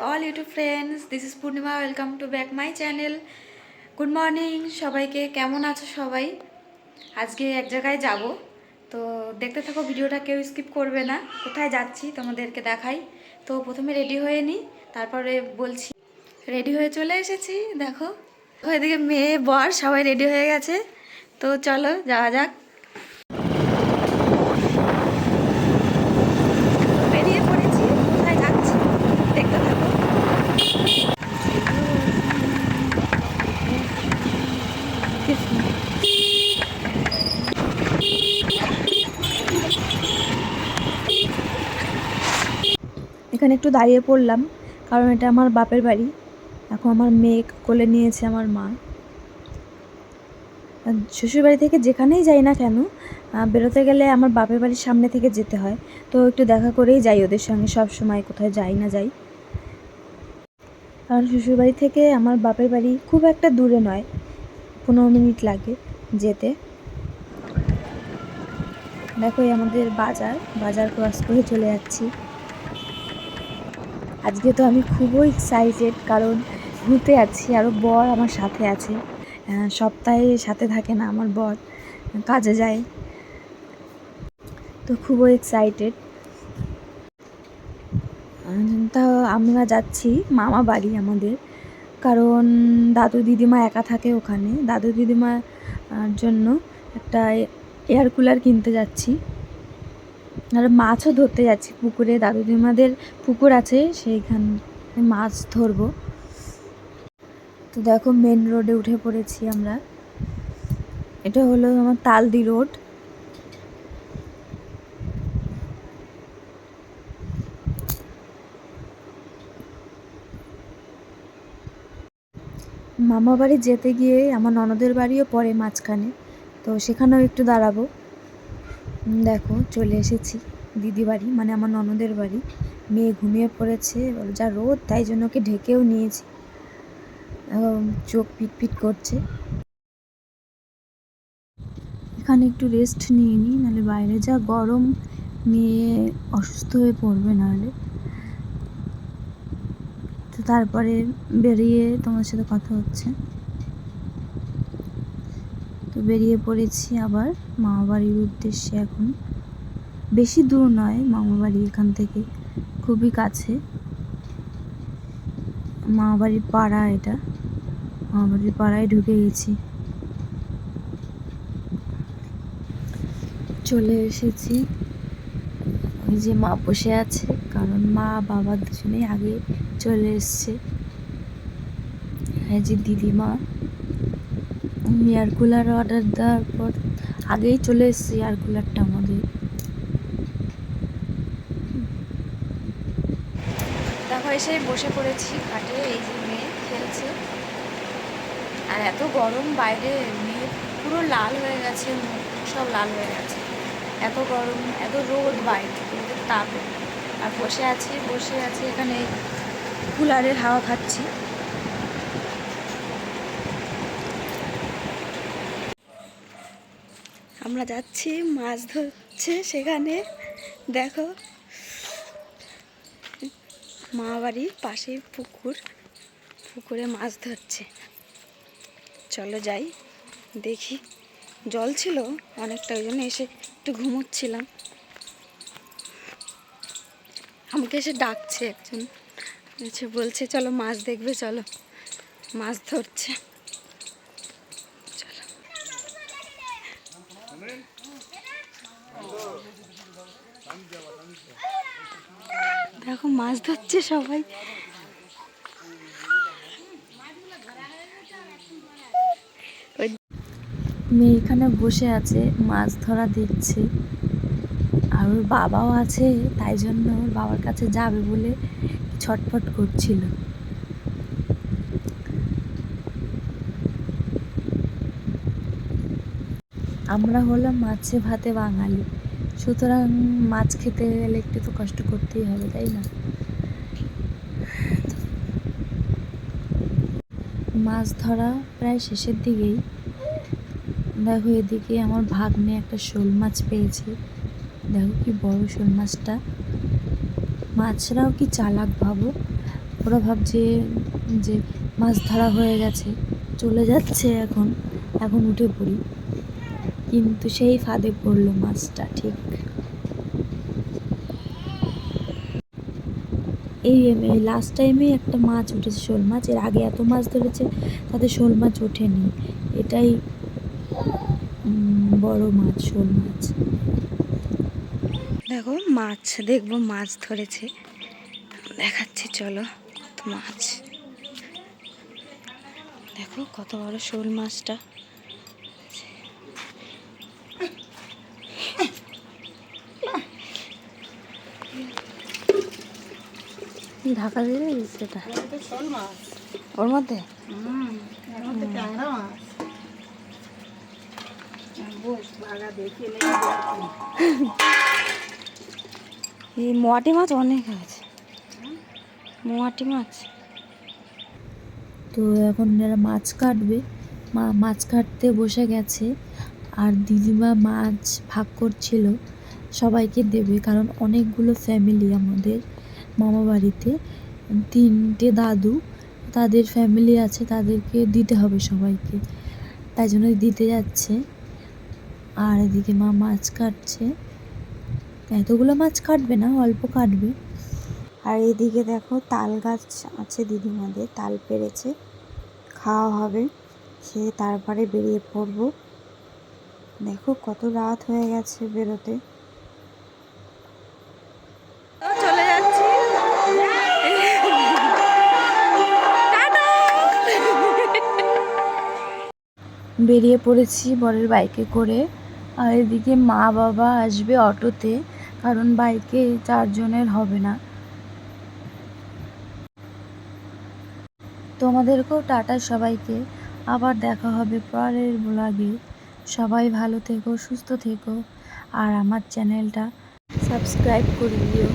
all YouTube friends. This is Purnima. Welcome to back my channel. Good morning সবাইকে, কেমন আছো সবাই? আজকে এক জায়গায় যাব, তো দেখতে থাকো ভিডিওটা, কেউ স্কিপ করবে না। কোথায় যাচ্ছি তোমাদেরকে দেখাই। তো প্রথমে রেডি হয়ে নিই, তারপরে বলছি। রেডি হয়ে চলে এসেছি, দেখো ওইদিকে মেয়ে বর সবাই রেডি হয়ে গেছে। তো চলো যাওয়া যাক। বেরিয়ে পড়েছি, কোথায় যাচ্ছি দেখতে থাকো। এখানে একটু দাঁড়িয়ে পড়লাম, কারণ এটা আমার বাপের বাড়ি। এখন আমার মেয়ে কোলে নিয়েছে আমার মা। শ্বশুরবাড়ি থেকে যেখানেই যাই না কেন, বেরোতে গেলে আমার বাপের বাড়ির সামনে থেকে যেতে হয়। তো একটু দেখা করেই যাই ওদের সঙ্গে, সব সময় কোথায় যাই না যাই। কারণ শ্বশুরবাড়ি থেকে আমার বাপের বাড়ি খুব একটা দূরে নয়, 15 মিনিট লাগে যেতে। দেখো আমাদের বাজার ক্রস করে চলে যাচ্ছি। আজকে তো আমি খুবই এক্সাইটেড, কারণ ঘুরতে যাচ্ছি। আরও বর আমার সাথে আছে, সপ্তাহে সাথে থাকে না, আমার বর কাজে যায়। তো খুবই এক্সাইটেড। তা আমরা যাচ্ছি মামা বাড়ি আমাদের, কারণ দাদু দিদিমা একা থাকে ওখানে। দাদু দিদিমার জন্য একটা এয়ার কুলার কিনতে যাচ্ছি, আর মাছও ধরতে যাচ্ছি পুকুরে। দাদু দিদিমাদের পুকুর আছে, সেইখানে মাছ ধরবো। তো দেখো মেন রোডে উঠে পড়েছি আমরা। এটা হলো আমার তালদি রোড। মামা বাড়ি যেতে গিয়ে আমার ননদের বাড়িও পড়ে মাঝখানে, তো সেখানেও একটু দাঁড়াবো। দেখো চলে এসেছি দিদি বাড়ি, মানে আমার ননদের বাড়ি। মেয়ে ঘুমিয়ে পড়েছে, যা রোদ, তাই জন্য ওকে ঢেকেও নিয়েছি, চোখ পিটপিট করছে। এখানে একটু রেস্ট নিয়ে নিই, নাহলে বাইরে যা গরম, মেয়ে অসুস্থ হয়ে পড়বে নাহলে। তো তারপরে বেরিয়ে তোমার সাথে কথা হচ্ছে। তো বেরিয়ে পড়েছি আবার মামাবাড়ির উদ্দেশ্যে। এখন বেশি দূর নয় মামাবাড়ি, এখান থেকে খুবই কাছে। মামাবাড়ির পাড়া এটা, মামাবাড়ির পাড়ায় ঢুকে গেছি। চলে এসেছি। ওই যে মা বসে আছে, কারণ মা বাবা দুজনেই আগে চলে এসছে। এই যে দিদিমা এয়ার কুলার অর্ডার দেওয়ার পর আগেই চলে এসছে এয়ার কুলারটা আমাদের। দেখো এসে বসে পড়েছি খাটে। এই যে মেয়ে খেলছে, আর এত গরম বাইরে, মেয়ে পুরো লাল হয়ে গেছে, মুখ সব লাল হয়ে গেছে। এত গরম, এত রোদ বাইরে, রোদের তাপে। আর বসে আছি এখানে, কুলারের হাওয়া খাচ্ছি। আমরা যাচ্ছি মাছ ধরছে সেখানে। দেখো মা বাড়ির পাশেই পুকুরে মাছ ধরছে। চলো যাই দেখি। জল ছিল অনেকটা, ওই জন্য এসে একটু ঘুমোচ্ছিলাম। আমাকে এসে ডাকছে একজন, এসে বলছে চলো মাছ দেখবে, চলো মাছ ধরছে। চলো দেখো মাছ ধরছে সবাই। মেয়ে এখানে বসে আছে, মাছ ধরা দেখছে। আর ওর বাবাও আছে, তাই জন্য ওর বাবার কাছে যাবে বলে ছটফট করছিল। আমরা হলাম মাছে ভাতে বাঙালি, সুতরাং মাছ খেতে গেলে একটু তো কষ্ট করতেই হবে, তাই না? মাছ ধরা প্রায় শেষের দিকেই। দেখো এদিকে আমার ভাগ্নে একটা শোল মাছ পেয়েছে। দেখো কি বড় শোল মাছটা। মাছরাও কি চালাক ভাবো, ওরা ভাবছে যে মাছ ধরা হয়ে গেছে, চলে যাচ্ছে। এখন উঠে পড়ি, কিন্তু সেই ফাঁদে পড়লো মাছটা। ঠিক এই লাস্ট টাইমে একটা মাছ উঠেছে, শোল মাছ। এর আগে এত মাছ ধরেছে, তাতে শোল মাছ ওঠেনি। এটাই বড় মাছ, শোল মাছ। দেখো মাছ, দেখবো মাছ ধরেছে, দেখাচ্ছি চলো। কত মাছ দেখো, কত বড় শোল মাছটা। ঢাকা দিয়ে সেটা শোল মাছ ওর মধ্যে, এর মধ্যে ট্যাংরা মাছ। এই মোয়াটি মাছ অনেক আছে, মোয়াটি মাছ। তো এখন এরা মাছ কাটবে, মাছ কাটতে বসে গেছে। আর দিদিমা মাছ ভাগ করছিল, সবাইকে দেবে, কারণ অনেকগুলো ফ্যামিলি আমাদের মামা বাড়িতে, 3টে দাদু, তাদের ফ্যামিলি আছে, তাদেরকে দিতে হবে সবাইকে, তাই জন্য দিতে যাচ্ছে। আর এদিকে মা মাছ কাটছে, এতগুলো মাছ কাটবে না, অল্প কাটবে। আর এদিকে দেখো তাল গাছ আছে দিদিমাদের, তাল পেড়েছে, খাওয়া হবে, খেয়ে তারপরে বেরিয়ে পড়বো। দেখো কত রাত হয়ে গেছে বেরোতে। চলে যাচ্ছি, বেরিয়ে পড়েছি বরের বাইকে করে। আর এদিকে মা বাবা আসবে অটোতে, কারণ বাইকে 4 জনের হবে না। তোমাদেরকেও টাটা সবাইকে, আবার দেখা হবে পরের ব্লগে। সবাই ভালো থেকো, সুস্থ থেকো, আর আমার চ্যানেলটা সাবস্ক্রাইব করে দিও।